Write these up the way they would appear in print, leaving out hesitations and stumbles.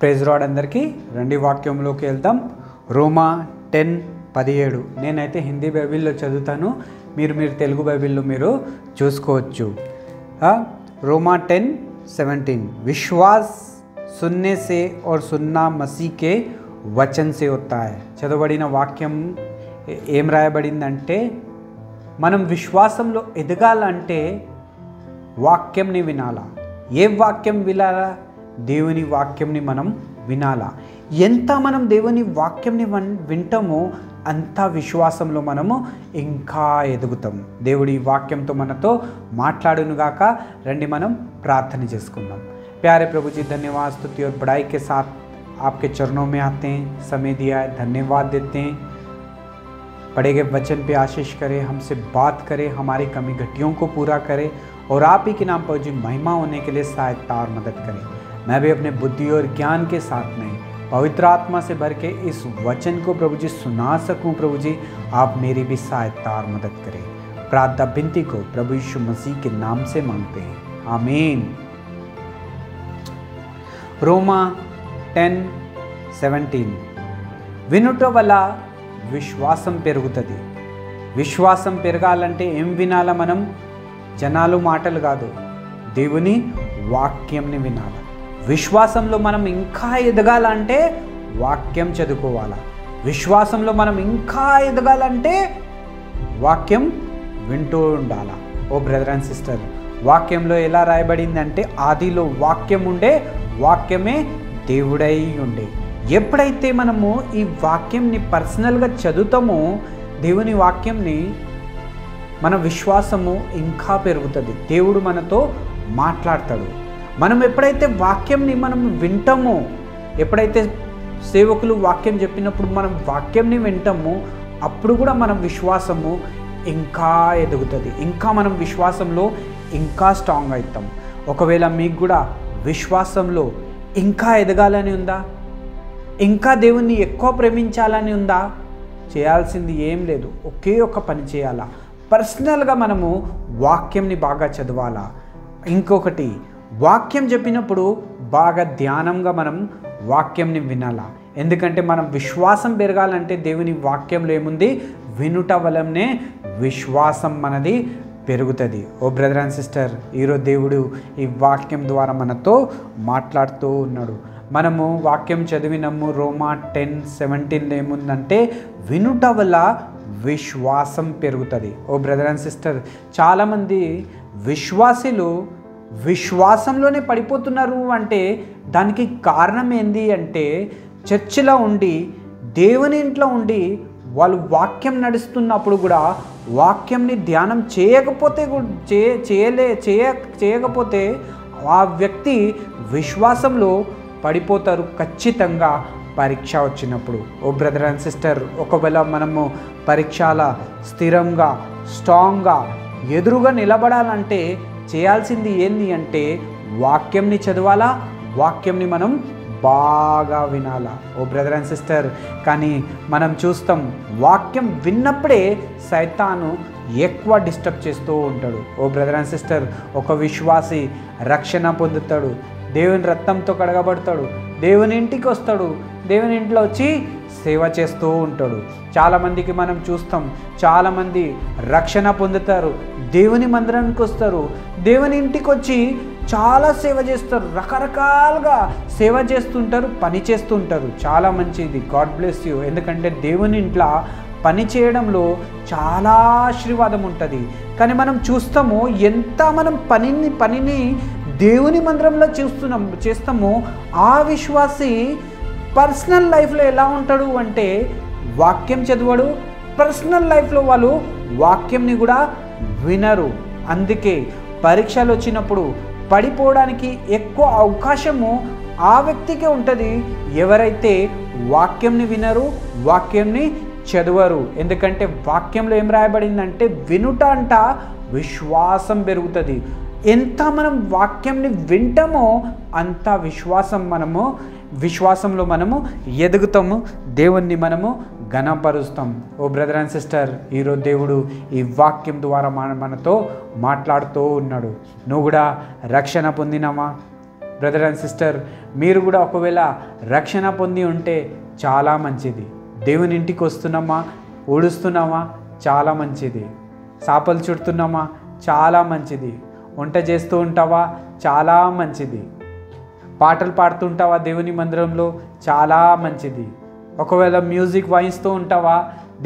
Praise lord అందరికీ. రండి వాక్యంలోకి వెళ్దాం. రోమా 10:17 నేనైతే హిందీ బైబిల్లో చదువుతాను, మీరు తెలుగు బైబిల్లో మీరు చూసుకోవచ్చు. रोमा 10:17 विश्वास सुनने से और सुनना मसीह के वचन से होता है. చదవబడిన వాక్యం ఏం రాయబడిందంటే, మనం విశ్వాసంలో ఎదగాలంటే వాక్యంని వినాలా. ఏ వాక్యం వినాలా? దేవుని వాక్యంని మనం వినాలా. ఎంత మనం దేవుని వాక్యంని వింటామో అంత విశ్వాసంలో మనము ఇంకా ఎదుగుతాము. దేవుడి వాక్యంతో మనతో మాట్లాడునుగాక. రండి మనం ప్రార్థన చేసుకుందాం. प्यारे प्रभु जी, धन्यवाद, स्तुति और बड़ाई के साथ आपके चरणों में आते हैं. समय दिया है, धन्यवाद देते हैं. पढ़े गए वचन पे आशीष करें, हमसे बात करें, हमारी कमी घटियों को पूरा करें और आप ही के नाम पर जी महिमा होने के लिए सहायता और मदद करें. मैं भी अपने बुद्धि और ज्ञान के साथ में पवित्र आत्मा से भर के इस वचन को प्रभु जी सुना सकूं. प्रभु जी आप मेरी भी सहायता और मदद करें. प्रार्थना विनती को प्रभु यीशु मसीह के नाम से मांगते हैं, आमीन. रोमा 10:17 వినుట వల్ల విశ్వాసం పెరుగుతుంది. విశ్వాసం పెరగాలంటే ఏం వినాలా? మనం జనాలు మాటలు కాదు, దేవుని వాక్యంని వినాలి. విశ్వాసంలో మనం ఇంకా ఎదగాలంటే వాక్యం చదువుకోవాలా. విశ్వాసంలో మనం ఇంకా ఎదగాలంటే వాక్యం వింటూ ఉండాలా. ఓ బ్రదర్ అండ్ సిస్టర్, వాక్యంలో ఎలా రాయబడిందంటే, ఆదిలో వాక్యం ఉండే, వాక్యమే దేవుడై ఉండే. ఎప్పుడైతే మనము ఈ వాక్యంని పర్సనల్గా చదువుతామో, దేవుని వాక్యంని, మన విశ్వాసము ఇంకా పెరుగుతుంది. దేవుడు మనతో మాట్లాడతాడు. మనం ఎప్పుడైతే వాక్యంని మనం వింటామో, ఎప్పుడైతే సేవకులు వాక్యం చెప్పినప్పుడు మనం వాక్యంని వింటామో, అప్పుడు కూడా మనం విశ్వాసము ఇంకా ఎదుగుతుంది. ఇంకా మనం విశ్వాసంలో ఇంకా స్ట్రాంగ్ అవుతాం. ఒకవేళ మీకు కూడా విశ్వాసంలో ఇంకా ఎదగాలని ఉందా? ఇంకా దేవుణ్ణి ఎక్కువ ప్రేమించాలని ఉందా? చేయాల్సింది ఏం లేదు, ఒకే ఒక పని చేయాలా. పర్సనల్గా మనము వాక్యంని బాగా చదవాలా. ఇంకొకటి, వాక్యం చెప్పినప్పుడు బాగా ధ్యానంగా మనం వాక్యంని వినాలా. ఎందుకంటే మనం విశ్వాసం పెరగాలంటే దేవుని వాక్యంలో ఏముంది? వినుట వలనే విశ్వాసం మనది పెరుగుతుంది. ఓ బ్రదర్ అండ్ సిస్టర్, ఈరోజు దేవుడు ఈ వాక్యం ద్వారా మనతో మాట్లాడుతూ ఉన్నాడు. మనము వాక్యం చదివినము. రోమా 10:17 ఏముందంటే, వినుట వల్ల విశ్వాసం పెరుగుతుంది. ఓ బ్రదర్ అండ్ సిస్టర్, చాలామంది విశ్వాసులు విశ్వాసంలోనే పడిపోతున్నారు. అంటే దానికి కారణం ఏంది అంటే, చర్చిలో ఉండి, దేవుని ఇంట్లో ఉండి వాళ్ళు వాక్యం నడుస్తున్నప్పుడు కూడా వాక్యంని ధ్యానం చేయకపోతే ఆ వ్యక్తి విశ్వాసంలో పడిపోతారు ఖచ్చితంగా పరీక్ష వచ్చినప్పుడు. ఓ బ్రదర్ అండ్ సిస్టర్, ఒకవేళ మనము పరీక్షల స్థిరంగా స్ట్రాంగ్గా ఎదురుగా నిలబడాలంటే చేయాల్సింది ఏంటి అంటే, వాక్యంని చదవాలా, వాక్యంని మనం బాగా వినాలా. ఓ బ్రదర్ అండ్ సిస్టర్, కానీ మనం చూస్తాం, వాక్యం విన్నప్పుడే సైతాను ఎక్కువ డిస్టర్బ్ చేస్తూ ఉంటాడు. ఓ బ్రదర్ అండ్ సిస్టర్, ఒక విశ్వాసి రక్షణ పొందుతాడు, దేవుని రక్తంతో కడగబడతాడు, దేవుని ఇంటికి వస్తాడు, దేవుని ఇంట్లో వచ్చి సేవ చేస్తూ ఉంటాడు. చాలామందికి మనం చూస్తాం, చాలామంది రక్షణ పొందుతారు, దేవుని మందిరానికి వస్తారు, దేవుని ఇంటికి వచ్చి చాలా సేవ చేస్తారు, రకరకాలుగా సేవ చేస్తుంటారు, పని చేస్తుంటారు. చాలా మంచిది, గాడ్ బ్లెస్ యూ. ఎందుకంటే దేవుని ఇంట్లో పని చేయడంలో చాలా ఆశీర్వాదం ఉంటుంది. కానీ మనం చూస్తాము, ఎంత మనం పనిని దేవుని మందిరంలో చేస్తామో, ఆ విశ్వాసి పర్సనల్ లైఫ్లో ఎలా ఉంటాడు అంటే, వాక్యం చదవడు, పర్సనల్ లైఫ్లో వాళ్ళు వాక్యంని కూడా వినరు. అందుకే పరీక్షలు వచ్చినప్పుడు పడిపోవడానికి ఎక్కువ అవకాశము ఆ వ్యక్తికే ఉంటుంది, ఎవరైతే వాక్యంని వినరు, వాక్యంని చదవరు. ఎందుకంటే వాక్యంలో ఏం రాయబడిందంటే, వినుట అంట విశ్వాసం పెరుగుతుంది. ఎంత మనం వాక్యంని వింటామో అంత విశ్వాసంలో మనము ఎదుగుతాము, దేవుణ్ణి మనము ఘనపరుస్తాం. ఓ బ్రదర్ అండ్ సిస్టర్, ఈరోజు దేవుడు ఈ వాక్యం ద్వారా మనతో మాట్లాడుతూ ఉన్నాడు. నువ్వు కూడా రక్షణ పొందినావా? బ్రదర్ అండ్ సిస్టర్, మీరు కూడా ఒకవేళ రక్షణ పొంది ఉంటే చాలా మంచిది. దేవుని ఇంటికి వస్తున్నామా, ఊడుస్తున్నామా, చాలా మంచిది. సాపలు చుడుతున్నామా, చాలా మంచిది. వంట చేస్తూ ఉంటావా, చాలా మంచిది. పాటలు పాడుతుంటావా దేవుని మందిరంలో, చాలా మంచిది. ఒకవేళ మ్యూజిక్ వాయిస్తూ ఉంటావా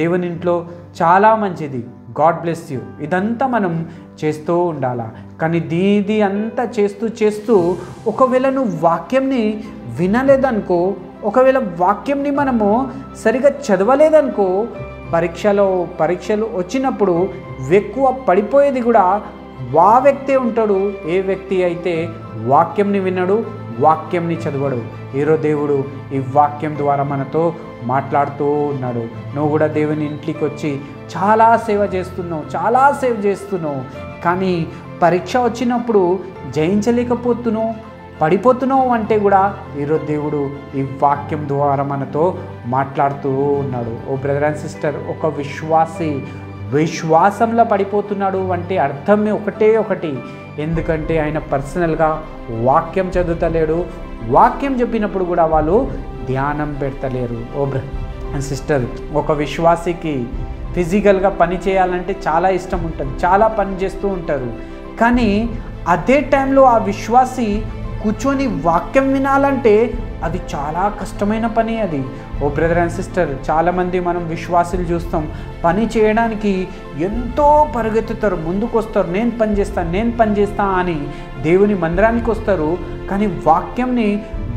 దేవుని ఇంట్లో, చాలా మంచిది. God bless you. ఇదంతా మనం చేస్తూ ఉండాలా. కానీ దీది అంతా చేస్తూ ఒకవేళ నువ్వు వాక్యంని వినలేదనుకో, ఒకవేళ వాక్యంని మనము సరిగా చదవలేదనుకో, పరీక్షలు వచ్చినప్పుడు ఎక్కువ పడిపోయేది కూడా ఆ వ్యక్తే ఉంటాడు. ఏ వ్యక్తి అయితే వాక్యంని వినడు, వాక్యంని చదవడు. ఈరోజు దేవుడు ఈ వాక్యం ద్వారా మనతో మాట్లాడుతూ ఉన్నాడు. నువ్వు కూడా దేవుని ఇంటికి వచ్చి చాలా సేవ చేస్తున్నావు, కానీ పరీక్ష వచ్చినప్పుడు జయించలేకపోతున్నావు, పడిపోతున్నావు అంటే కూడా ఈరోజు దేవుడు ఈ వాక్యం ద్వారా మనతో మాట్లాడుతూ ఉన్నాడు. ఓ బ్రదర్ అండ్ సిస్టర్, ఒక విశ్వాసంలో పడిపోతున్నాడు అంటే అర్థం ఒకటి. ఎందుకంటే ఆయన పర్సనల్గా వాక్యం చదువుతలేడు, వాక్యం చెప్పినప్పుడు కూడా వాళ్ళు ధ్యానం పెడతలేరు. ఓ బ్రదర్ అండ్ సిస్టర్, ఒక విశ్వాసికి ఫిజికల్గా పని చేయాలంటే చాలా ఇష్టం ఉంటుంది, చాలా పని చేస్తూ ఉంటారు. కానీ అదే టైంలో ఆ విశ్వాసి కూర్చొని వాక్యం వినాలంటే అది చాలా కష్టమైన పని అది. ఓ బ్రదర్ అండ్ సిస్టర్, చాలామంది మనం విశ్వాసులు చూస్తాం, పని చేయడానికి ఎంతో పరిగెత్తుతారు, ముందుకు వస్తారు, నేను పని చేస్తా అని దేవుని మందిరానికి వస్తారు. కానీ వాక్యంని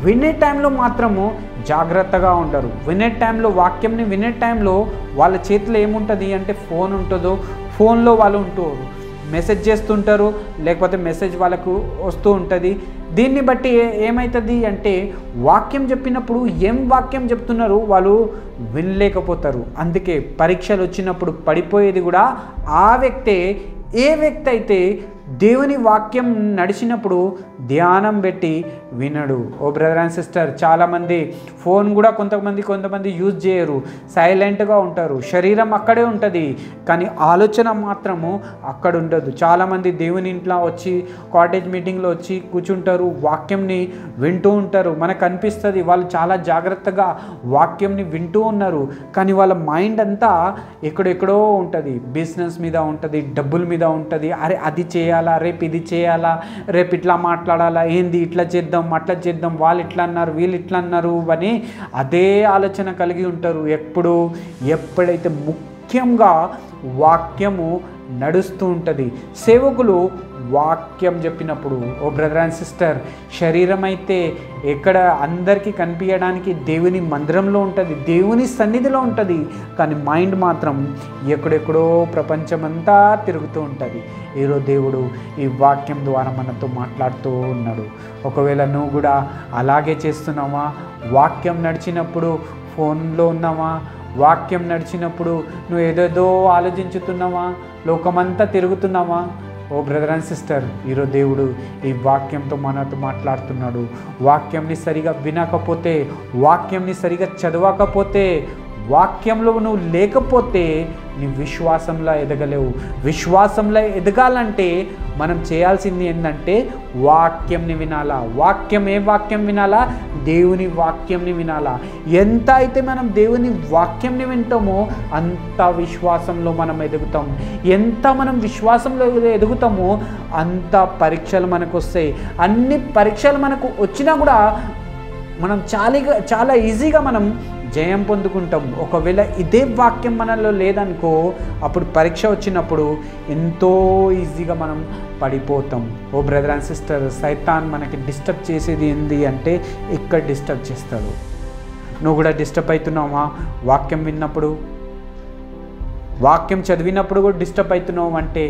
వినే టైంలో మాత్రము జాగ్రత్తగా ఉండరు. వాక్యంని వినే టైంలో వాళ్ళ చేతిలో ఏముంటుంది అంటే ఫోన్ ఉంటుందో, ఫోన్లో వాళ్ళు ఉంటారు, మెసేజ్ చేస్తుంటారు, లేకపోతే మెసేజ్ వాళ్ళకు వస్తూ ఉంటుంది. దీన్ని బట్టి ఏమవుతుంది అంటే వాక్యం చెప్పినప్పుడు ఏం వాక్యం చెప్తున్నారు వాళ్ళు వినలేకపోతారు. అందుకే పరీక్షలు వచ్చినప్పుడు పడిపోయేది కూడా ఆ వ్యక్తే. ఏ వ్యక్తి అయితే దేవుని వాక్యం నడిచినప్పుడు ధ్యానం పెట్టి వినడు. ఓ బ్రదర్ అండ్ సిస్టర్, చాలామంది ఫోన్ కూడా కొంతమంది యూజ్ చేయరు, సైలెంట్గా ఉంటారు, శరీరం అక్కడే ఉంటుంది కానీ ఆలోచన మాత్రము అక్కడ ఉండదు. చాలామంది దేవుని ఇంట్లో వచ్చి కాటేజ్ మీటింగ్లో వచ్చి కూర్చుంటారు, వాక్యంని వింటూ ఉంటారు. మనకు అనిపిస్తుంది వాళ్ళు చాలా జాగ్రత్తగా వాక్యంని వింటూ ఉన్నారు, కానీ వాళ్ళ మైండ్ అంతా ఎక్కడెక్కడో ఉంటుంది, బిజినెస్ మీద ఉంటుంది, డబ్బుల మీద ఉంటుంది. అరే అది చేయాలా, రేపు ఇది చేయాలా, రేపు ఇట్లా మాట్లాడాలా, ఏంది ఇట్లా చేద్దాం అట్లా చేద్దాం, వాళ్ళు ఇట్లా అన్నారు వీళ్ళు ఇట్లా అన్నారు అని అదే ఆలోచన కలిగి ఉంటారు. ఎప్పుడైతే ముఖ్యంగా వాక్యము నడుస్తూ ఉంటుంది, సేవకులు వాక్యం చెప్పినప్పుడు, ఓ బ్రదర్ అండ్ సిస్టర్, శరీరం అయితే ఎక్కడ అందరికీ కనిపించడానికి దేవుని మందిరంలో ఉంటుంది, దేవుని సన్నిధిలో ఉంటుంది, కానీ మైండ్ మాత్రం ఎక్కడెక్కడో ప్రపంచమంతా తిరుగుతూ ఉంటుంది. ఈరోజు దేవుడు ఈ వాక్యం ద్వారా మనతో మాట్లాడుతూ ఉన్నాడు. ఒకవేళ నువ్వు కూడా అలాగే చేస్తున్నావా? వాక్యం నడిచినప్పుడు ఫోన్లో ఉన్నావా? వాక్యం నడిచినప్పుడు నువ్వు ఏదేదో ఆలోచించుతున్నావా? లోకమంతా తిరుగుతున్నావా? ఓ బ్రదర్ అండ్ సిస్టర్, ఈరోజు దేవుడు ఈ వాక్యంతో మనతో మాట్లాడుతున్నాడు. వాక్యంని సరిగా వినకపోతే, వాక్యంని సరిగా చదవకపోతే, వాక్యంలో నువ్వు లేకపోతే నీ విశ్వాసంలో ఎదగలేవు. విశ్వాసంలో ఎదగాలంటే మనం చేయాల్సింది ఏంటంటే వాక్యంని వినాలా. ఏ వాక్యం వినాలా? దేవుని వాక్యంని వినాలా. ఎంత అయితే మనం దేవుని వాక్యంని వింటామో అంత విశ్వాసంలో మనం ఎదుగుతాం. ఎంత మనం విశ్వాసంలో ఎదుగుతామో అంత పరీక్షలు మనకు వస్తాయి. అన్ని పరీక్షలు మనకు వచ్చినా కూడా మనం చాలా ఈజీగా మనం జయం పొందుకుంటాం. ఒకవేళ ఇదే వాక్యం మనలో లేదనుకో, అప్పుడు పరీక్ష వచ్చినప్పుడు ఎంతో ఈజీగా మనం పడిపోతాం. ఓ బ్రదర్ అండ్ సిస్టర్, సైతాన్ మనకి డిస్టర్బ్ చేసేది ఏంది అంటే ఇక్కడ డిస్టర్బ్ చేస్తాడు. నువ్వు కూడా డిస్టర్బ్ అవుతున్నావా? వాక్యం విన్నప్పుడు, వాక్యం చదివినప్పుడు కూడా డిస్టర్బ్ అవుతున్నావు అంటే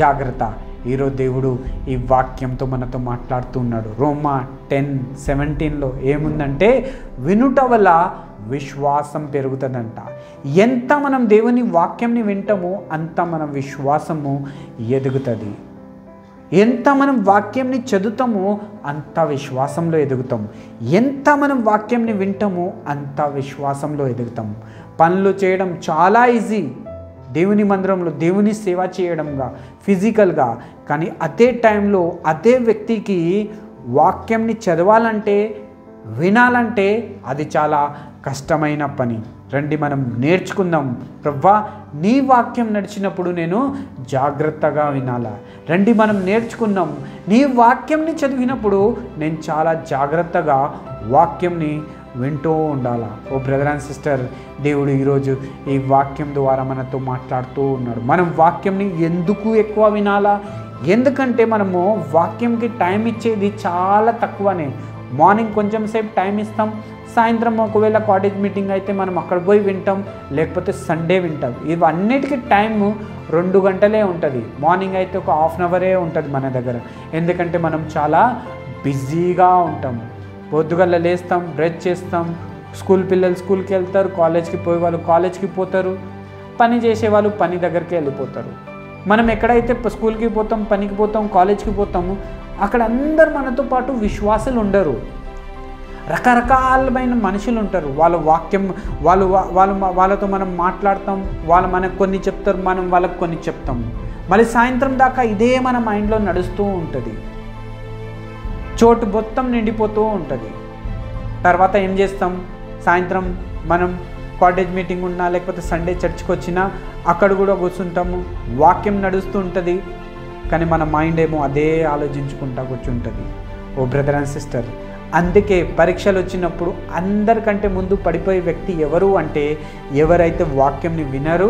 జాగ్రత్త. ఈరోజు దేవుడు ఈ వాక్యంతో మనతో మాట్లాడుతున్నాడు. రోమా 10:17 ఏముందంటే వినుట వల్ల విశ్వాసం పెరుగుతుందంట. ఎంత మనం దేవుని వాక్యంని వింటామో అంత మన విశ్వాసము ఎదుగుతుంది. ఎంత మనం వాక్యంని చదువుతామో అంత విశ్వాసంలో ఎదుగుతాం. ఎంత మనం వాక్యంని వింటామో అంత విశ్వాసంలో ఎదుగుతాం. పనులు చేయడం చాలా ఈజీ, దేవుని మందిరంలో దేవుని సేవ చేయడంగా, ఫిజికల్గా. కానీ అదే టైంలో అదే వ్యక్తికి వాక్యంని చదవాలంటే, వినాలంటే అది చాలా కష్టమైన పని. రండి మనం నేర్చుకుందాం. ప్రభువా, నీ వాక్యం నడిచినప్పుడు నేను జాగ్రత్తగా వినాలా. రండి మనం నేర్చుకుందాం. నీ వాక్యంని చదివినప్పుడు నేను చాలా జాగ్రత్తగా వాక్యంని వింటూ ఉండాలా. ఓ బ్రదర్ అండ్ సిస్టర్, దేవుడు ఈరోజు ఈ వాక్యం ద్వారా మనతో మాట్లాడుతూ ఉన్నాడు. మనం వాక్యంని ఎందుకు ఎక్కువ వినాలా? ఎందుకంటే మనము వాక్యంకి టైం ఇచ్చేది చాలా తక్కువనే. మార్నింగ్ కొంచెం సేపు టైం ఇస్తాం, సాయంత్రం ఒకవేళ కాలేజ్ మీటింగ్ అయితే మనం అక్కడ పోయి వింటాం, లేకపోతే సండే వింటాం. ఇవన్నిటికీ టైము 2 గంటలే ఉంటుంది. మార్నింగ్ అయితే ఒక హాఫ్ అన్ అవరే ఉంటుంది మన దగ్గర. ఎందుకంటే మనం చాలా బిజీగా ఉంటాము. పొద్దుగల్ల లేస్తాం, బ్రష్ చేస్తాం, స్కూల్ పిల్లలు స్కూల్కి వెళ్తారు, కాలేజ్కి పోయే వాళ్ళు కాలేజ్కి పోతారు, పని చేసేవాళ్ళు పని దగ్గరికి వెళ్ళిపోతారు. మనం ఎక్కడైతే స్కూల్కి పోతాం, పనికి పోతాం, కాలేజ్కి పోతాము, అక్కడ అందరు మనతో పాటు విశ్వాసులు ఉండరు. రకరకాలమైన మనుషులు ఉంటారు. వాళ్ళ వాక్యం వాళ్ళతో మనం మాట్లాడతాం, వాళ్ళు మనకు కొన్ని చెప్తారు, మనం వాళ్ళకు కొన్ని చెప్తాము. మళ్ళీ సాయంత్రం దాకా ఇదే మన మైండ్లో నడుస్తూ ఉంటుంది. చోటు మొత్తం నిండిపోతూ ఉంటుంది. తర్వాత ఏం చేస్తాం? సాయంత్రం మనం కాలేజ్ మీటింగ్ ఉన్నా, లేకపోతే సండే చర్చ్కి వచ్చినా అక్కడ కూడా కూర్చుంటాము. వాక్యం నడుస్తూ ఉంటుంది, కానీ మన మైండ్ ఏమో అదే ఆలోచించుకుంటా కూర్చుంటుంది. ఓ బ్రదర్ అండ్ సిస్టర్, అందుకే పరీక్షలు వచ్చినప్పుడు అందరికంటే ముందు పడిపోయే వ్యక్తి ఎవరు అంటే, ఎవరైతే వాక్యంని వినరు,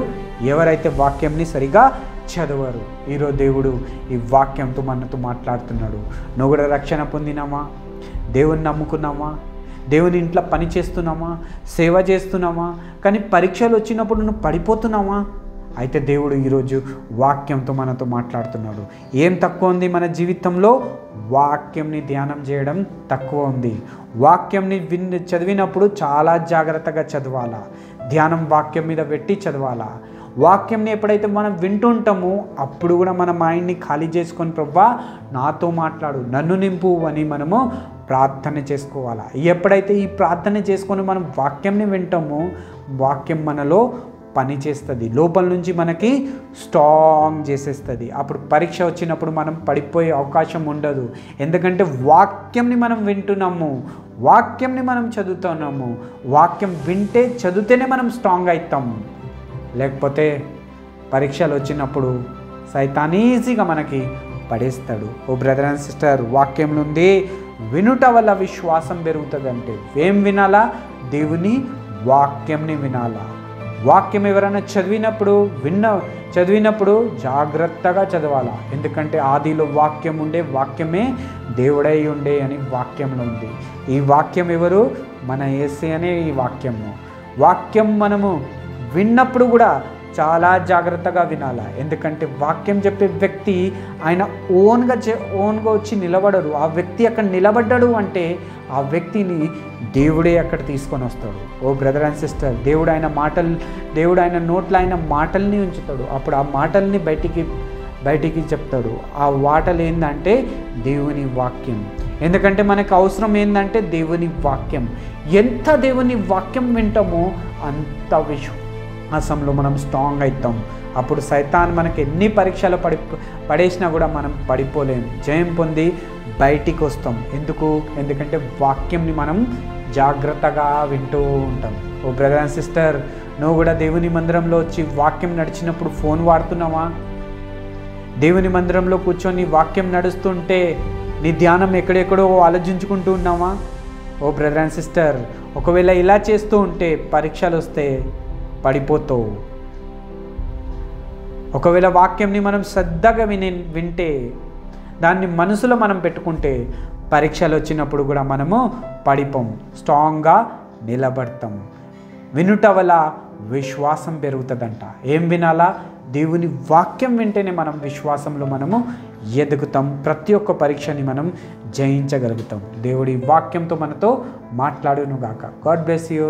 ఎవరైతే వాక్యంని సరిగా చదవరు. ఈరోజు దేవుడు ఈ వాక్యంతో మనతో మాట్లాడుతున్నాడు. నువ్వు కూడా రక్షణ పొందినామా? దేవుని నమ్ముకున్నామా? దేవుని ఇంట్లో పని చేస్తున్నామా? సేవ చేస్తున్నామా? కానీ పరీక్షలు వచ్చినప్పుడు నువ్వు పడిపోతున్నావా? అయితే దేవుడు ఈరోజు వాక్యంతో మనతో మాట్లాడుతున్నాడు. ఏం తక్కువ ఉంది మన జీవితంలో? వాక్యంని ధ్యానం చేయడం తక్కువ ఉంది. వాక్యంని చదివినప్పుడు చాలా జాగ్రత్తగా చదవాలా. ధ్యానం వాక్యం మీద పెట్టి చదవాలా. వాక్యంని ఎప్పుడైతే మనం వింటుంటామో అప్పుడు కూడా మన మైండ్ని ఖాళీ చేసుకొని, ప్రభువా నాతో మాట్లాడు, నన్ను నింపు అని మనము ప్రార్థన చేసుకోవాలా. ఎప్పుడైతే ఈ ప్రార్థన చేసుకొని మనం వాక్యంని వింటామో, వాక్యం మనలో పని చేస్తుంది, లోపల నుంచి మనకి స్ట్రాంగ్ చేసేస్తుంది. అప్పుడు పరీక్ష వచ్చినప్పుడు మనం పడిపోయే అవకాశం ఉండదు. ఎందుకంటే వాక్యంని మనం వింటున్నాము, వాక్యంని మనం చదువుతున్నాము. వాక్యం వింటే చదివితేనే మనం స్ట్రాంగ్ అవుతాము. లేకపోతే పరీక్షలు వచ్చినప్పుడు సైతాన్ ఈజీగా మనకి పడేస్తాడు. ఓ బ్రదర్ అండ్ సిస్టర్, వాక్యం నుండి వినుట వల్ల విశ్వాసం పెరుగుతుంది. అంటే ఏం వినాలా? దేవుని వాక్యంని వినాలా. వాక్యం ఎవరైనా చదివినప్పుడు జాగ్రత్తగా చదవాలా. ఎందుకంటే ఆదిలో వాక్యం ఉండే, వాక్యమే దేవుడై ఉండే అని వాక్యంలో ఉంది. ఈ వాక్యం ఎవరు? మన యేసయ్య అనే ఈ వాక్యం మనము విన్నప్పుడు కూడా చాలా జాగ్రత్తగా వినాలా. ఎందుకంటే వాక్యం చెప్పే వ్యక్తి ఆయన ఓన్గా వచ్చి నిలబడరు. ఆ వ్యక్తి అక్కడ నిలబడ్డాడు అంటే ఆ వ్యక్తిని దేవుడే అక్కడ తీసుకొని వస్తాడు. ఓ బ్రదర్ అండ్ సిస్టర్, దేవుడు ఆయన నోట్లో ఆయన మాటల్ని ఉంచుతాడు. అప్పుడు ఆ మాటల్ని బయటికి చెప్తాడు. ఆ మాటలు ఏంటంటే దేవుని వాక్యం. ఎందుకంటే మనకు అవసరం ఏంటంటే దేవుని వాక్యం. ఎంత దేవుని వాక్యం వింటామో అంత విశ్వాసంలో మనం స్ట్రాంగ్ అవుతాం. అప్పుడు సైతాన్ మనకి ఎన్ని పరీక్షలు పడేసినా కూడా మనం పడిపోలేం. జయం పొంది బయటికి వస్తాం. ఎందుకంటే వాక్యంని మనం జాగ్రత్తగా వింటూ ఉంటాం. ఓ బ్రదర్ అండ్ సిస్టర్, నువ్వు కూడా దేవుని మందిరంలో వచ్చి వాక్యం నడిచినప్పుడు ఫోన్ వాడుతున్నావా? దేవుని మందిరంలో కూర్చొని వాక్యం నడుస్తుంటే నీ ధ్యానం ఎక్కడెక్కడో ఆలోచించుకుంటూ ఉన్నావా? ఓ బ్రదర్ అండ్ సిస్టర్, ఒకవేళ ఇలా చేస్తూ ఉంటే పరీక్షలు వస్తే పడిపోతావు. ఒకవేళ వాక్యంని మనం శ్రద్ధగా వింటే, దాన్ని మనసులో మనం పెట్టుకుంటే పరీక్షలు వచ్చినప్పుడు కూడా మనము పడిపోం, స్ట్రాంగ్గా నిలబడతాం. వినుట వల్ల విశ్వాసం పెరుగుతుందంట. ఏం వినాలా? దేవుని వాక్యం వింటేనే మనం విశ్వాసంలో మనము ఎదుగుతాం. ప్రతి ఒక్క పరీక్షని మనం జయించగలుగుతాం. దేవుడి వాక్యంతో మనతో మాట్లాడును గాక. God bless you.